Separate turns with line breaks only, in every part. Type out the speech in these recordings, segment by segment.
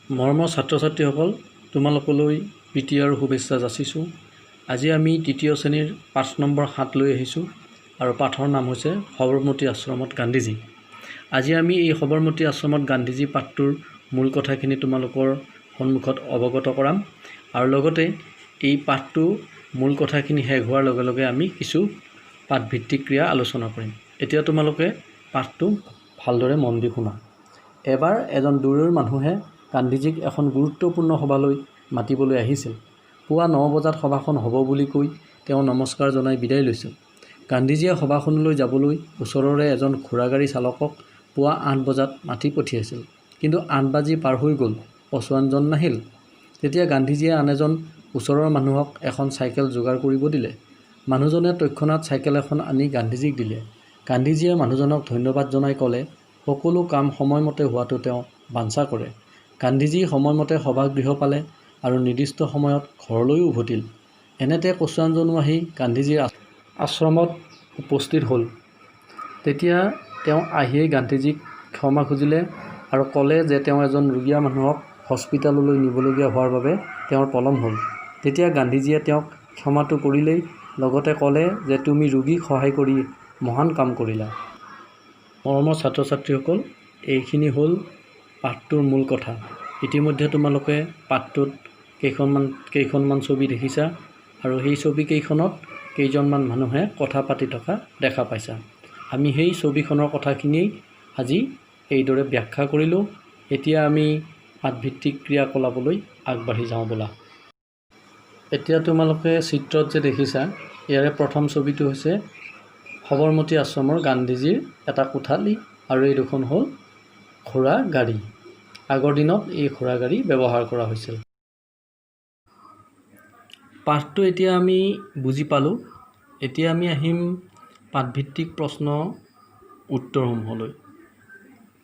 মৰমৰ ছাত্ৰ ছাত্ৰীসকল, তোমালোকলৈ প্ৰীতি আৰু শুভেচ্ছা যাচিছোঁ। আজি আমি তৃতীয় শ্ৰেণীৰ পাঠ নম্বৰ 7 লৈ আহিছোঁ আৰু পাঠৰ নাম হৈছে সবৰমতী আশ্ৰমত গান্ধীজী। আজি আমি এই সবৰমতী আশ্ৰমত গান্ধীজী পাঠটোৰ মূল কথাখিনি তোমালোকৰ সন্মুখত অৱগত কৰাম আৰু লগতে এই পাঠটো মূল কথাখিনি শেষ হোৱাৰ লগে লগে আমি কিছু পাঠভিত্তিক ক্ৰিয়া আলোচনা কৰিম। এতিয়া তোমালোকে পাঠটো ভালদৰে মন দি শুনা। এবাৰ এজন দূৰৈৰ মানুহে গান্ধীজীক এখন গুৰুত্বপূৰ্ণ সভালৈ মাতিবলৈ আহিছিল। পুৱা 9 বজাত সভাখন হ'ব বুলি কৈ তেওঁ নমস্কাৰ জনাই বিদায় লৈছিল। গান্ধীজীয়ে সভাখনলৈ যাবলৈ ওচৰৰে এজন ঘোঁৰাগাড়ী চালকক পুৱা 8 বজাত মাতি পঠিয়াইছিল। কিন্তু 8 বাজি পাৰ হৈ গ'ল, পছোৱানজন নাহিল। তেতিয়া গান্ধীজীয়ে আন এজন ওচৰৰ মানুহক এখন চাইকেল যোগাৰ কৰিব দিলে। মানুহজনে তৎক্ষণাত চাইকেল এখন আনি গান্ধীজীক দিলে। গান্ধীজীয়ে মানুহজনক ধন্যবাদ জনাই ক'লে, সকলো কাম সময়মতে হোৱাটো তেওঁ বাঞ্ছা কৰে। গান্ধীজী সময়মতে সভাগৃহ পালে আৰু নিৰ্দিষ্ট সময়ত ঘৰলৈও উভতিল। এনেতে পছোৱানজনো আহি গান্ধীজীৰ আশ্ৰমত উপস্থিত হ'ল। তেতিয়া তেওঁ আহিয়েই গান্ধীজীক ক্ষমা খুজিলে আৰু ক'লে যে তেওঁ এজন ৰোগীয়া মানুহক হস্পিটাললৈ নিবলগীয়া হোৱাৰ বাবে তেওঁৰ পলম হ'ল। তেতিয়া গান্ধীজীয়ে তেওঁক ক্ষমাটো কৰিলেই লগতে ক'লে যে তুমি ৰোগীক সহায় কৰি মহান কাম কৰিলা। মৰমৰ ছাত্ৰ ছাত্ৰীসকল, এইখিনি হ'ল পাঠটোৰ মূল কথা। ইতিমধ্যে তোমালোকে পাঠটোত কেইখনমান ছবি দেখিছা আৰু সেই ছবিকেইখনত কেইজনমান মানুহে কথা পাতি থকা দেখা পাইছা। আমি সেই ছবিখনৰ কথাখিনিয়েই আজি এইদৰে ব্যাখ্যা কৰিলোঁ। এতিয়া আমি পাঠভিত্তিক ক্ৰিয়াকলাপলৈ আগবাঢ়ি যাওঁ ব'লা। এতিয়া তোমালোকে চিত্ৰত যে দেখিছা, ইয়াৰে প্ৰথম ছবিটো হৈছে সবৰমতী আশ্ৰমৰ গান্ধীজীৰ এটা কোঠালি আৰু এই দুখন হ'ল ঘোঁৰা গাড়ী। আগৰ দিনত এই ঘোঁৰা গাড়ী ব্যৱহাৰ কৰা হৈছিল। পাঠটো এতিয়া আমি বুজি পালোঁ। এতিয়া আমি আহিম পাঠভিত্তিক প্ৰশ্ন উত্তৰসমূহলৈ।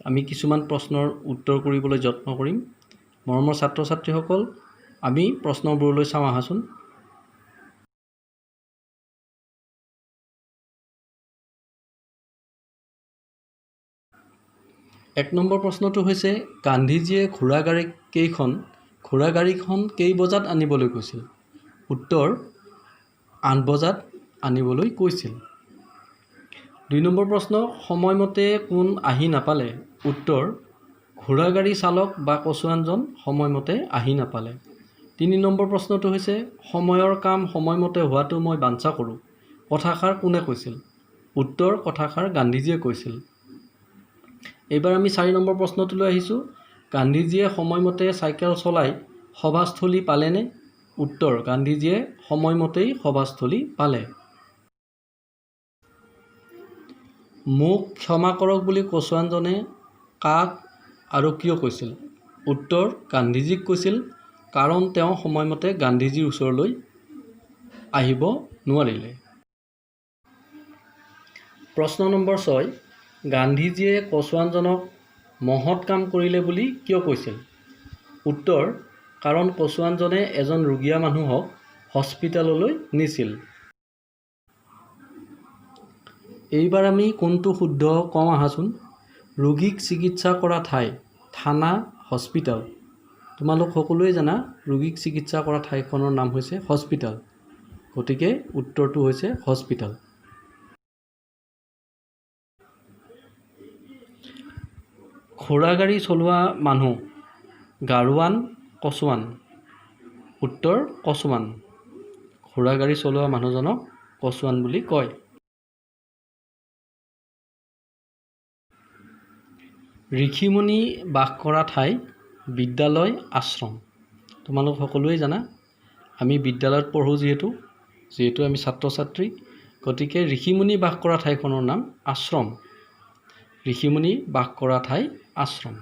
আমি কিছুমান প্ৰশ্নৰ উত্তৰ কৰিবলৈ যত্ন কৰিম। মৰমৰ ছাত্ৰ ছাত্ৰীসকল, আমি প্ৰশ্নবোৰলৈ চাওঁ আহাচোন। এক নম্বৰ প্ৰশ্নটো হৈছে, গান্ধীজীয়ে ঘোঁৰাগাড়ীখন কেই বজাত আনিবলৈ কৈছিল? উত্তৰ, 8 বজাত আনিবলৈ কৈছিল। 2 নম্বৰ প্ৰশ্ন, সময়মতে কোন আহি নাপালে? উত্তৰ, ঘোঁৰাগাড়ী চালক বা পছোৱানজন সময়মতে আহি নাপালে। 3 নম্বৰ প্ৰশ্নটো হৈছে, সময়ৰ কাম সময়মতে হোৱাটো মই বাঞ্ছা কৰোঁ। কথাষাৰ কোনে কৈছিল? উত্তৰ, কথাষাৰ গান্ধীজীয়ে কৈছিল। এইবাৰ আমি 4 নম্বৰ প্ৰশ্নটোলৈ আহিছোঁ। গান্ধীজীয়ে সময়মতে চাইকেল চলাই সভাস্থলী পালেনে? উত্তৰ, গান্ধীজীয়ে সময়মতেই সভাস্থলী পালে। মোক ক্ষমা কৰক বুলি পছোৱানজনে কাক আৰু কিয় কৈছিল? উত্তৰ, গান্ধীজীক কৈছিল, কাৰণ তেওঁ সময়মতে গান্ধীজীৰ ওচৰলৈ আহিব নোৱাৰিলে। প্ৰশ্ন নম্বৰ 6, গান্ধীজীয়ে পছোৱানজনক মহৎ কাম কৰিলে বুলি কিয় কৈছিল? উত্তৰ, কাৰণ পছোৱানজনে এজন ৰোগীয়া মানুহক হস্পিটাললৈ নিছিল। এইবাৰ আমি কোনটো শুদ্ধ কওঁ আহাচোন। ৰোগীক চিকিৎসা কৰা ঠাই, থানা, হস্পিটাল। তোমালোক সকলোৱে জানা ৰোগীক চিকিৎসা কৰা ঠাইখনৰ নাম হৈছে হস্পিটাল। গতিকে উত্তৰটো হৈছে হস্পিটাল। ঘোঁৰাগাড়ী চলোৱা মানুহ, গাড়োৱান, কচোৱান? উত্তৰ, কচোৱান। ঘোঁৰাগাড়ী চলোৱা মানুহজনক কচোৱান বুলি কয়। ঋষিমুনি বাস কৰা ঠাই, বিদ্যালয়, আশ্ৰম। তোমালোক সকলোৱে জানা আমি বিদ্যালয়ত পঢ়োঁ যিহেতু আমি ছাত্ৰ ছাত্ৰী, গতিকে ঋষিমুনি বাস কৰা ঠাইখনৰ নাম আশ্ৰম। ঋষিমুনি বাস কৰা ঠাই আশ্ৰম।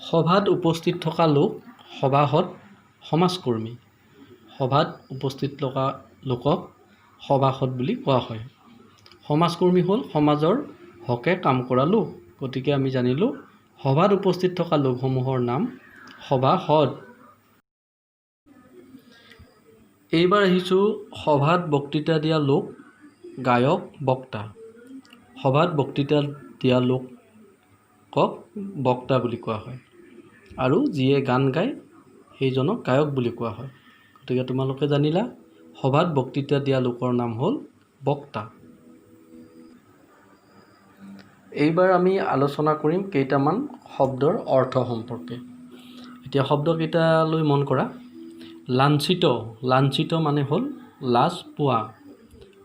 সভাত উপস্থিত থকা লোক, সভাসদ, সমাজকৰ্মী। সভাত উপস্থিত থকা লোকক সভাসদ বুলি কোৱা হয়। সমাজকৰ্মী হ'ল সমাজৰ হকে কাম কৰা লোক। গতিকে আমি জানিলোঁ সভাত উপস্থিত থকা লোকসমূহৰ নাম সভাসদ। এইবাৰ আহিছোঁ সভাত বক্তৃতা দিয়া লোক, গায়ক, বক্তা। সভাত বক্তৃতা দিয়া লোক কক বক্তা বুলি কোৱা হয় আৰু যিয়ে গান গায় সেইজনক গায়ক বুলি কোৱা হয়। গতিকে তোমালোকে জানিলা সভাত বক্তৃতা দিয়া লোকৰ নাম হ'ল বক্তা। এইবাৰ আমি আলোচনা কৰিম কেইটামান শব্দৰ অৰ্থ সম্পৰ্কে। এতিয়া শব্দকেইটালৈ মন কৰা। লাঞ্ছিত, লাঞ্ছিত মানে হ'ল লাজ পোৱা।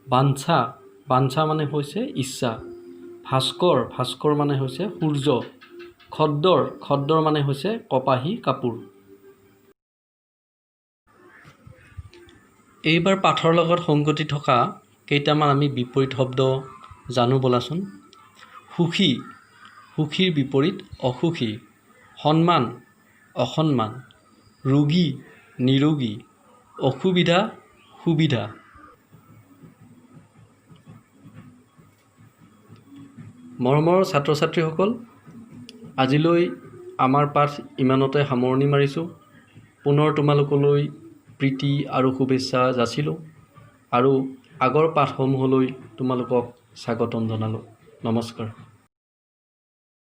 বাঞ্ছা, বাঞ্ছা মানে হৈছে ইচ্ছা। ভাস্কৰ, ভাস্কৰ মানে হৈছে সূৰ্য। খদ্দৰ, খদ্দৰ মানে হৈছে কপাহী কাপোৰ। এইবাৰ পাঠৰ লগত সংগতি থকা কেইটামান আমি বিপৰীত শব্দ জানো ব'লাচোন। সুখী, সুখীৰ বিপৰীত অসুখী। সন্মান, অসন্মান। ৰোগী, নিৰোগী। অসুবিধা, সুবিধা। মৰমৰ ছাত্ৰ ছাত্ৰীসকল, আজিলৈ আমাৰ পাঠ ইমানতে সামৰণি মাৰিছোঁ। পুনৰ তোমালোকলৈ প্ৰীতি আৰু শুভেচ্ছা যাচিলোঁ আৰু আগৰ পাঠসমূহলৈ তোমালোকক স্বাগতম জনালোঁ। নমস্কাৰ।